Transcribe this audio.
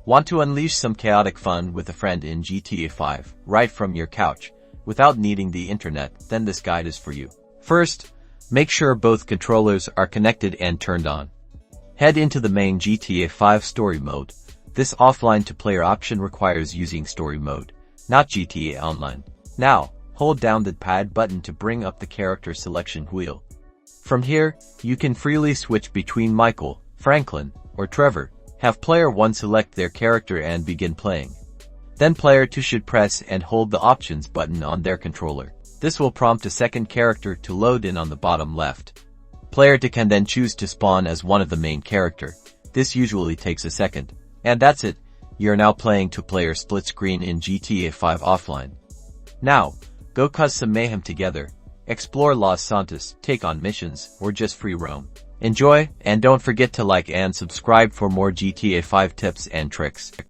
Want to unleash some chaotic fun with a friend in GTA 5, right from your couch, without needing the internet? Then this guide is for you. First, make sure both controllers are connected and turned on. Head into the main GTA 5 story mode. This offline-to-player option requires using story mode, not GTA Online. Now, hold down the pad button to bring up the character selection wheel. From here, you can freely switch between Michael, Franklin, or Trevor. Have player 1 select their character and begin playing. Then player 2 should press and hold the options button on their controller. This will prompt a second character to load in on the bottom left. Player 2 can then choose to spawn as one of the main character. This usually takes a second. And that's it. You're now playing two-player split screen in GTA 5 Offline. Now, go cause some mayhem together. Explore Los Santos, take on missions, or just free roam. Enjoy, and don't forget to like and subscribe for more GTA 5 tips and tricks.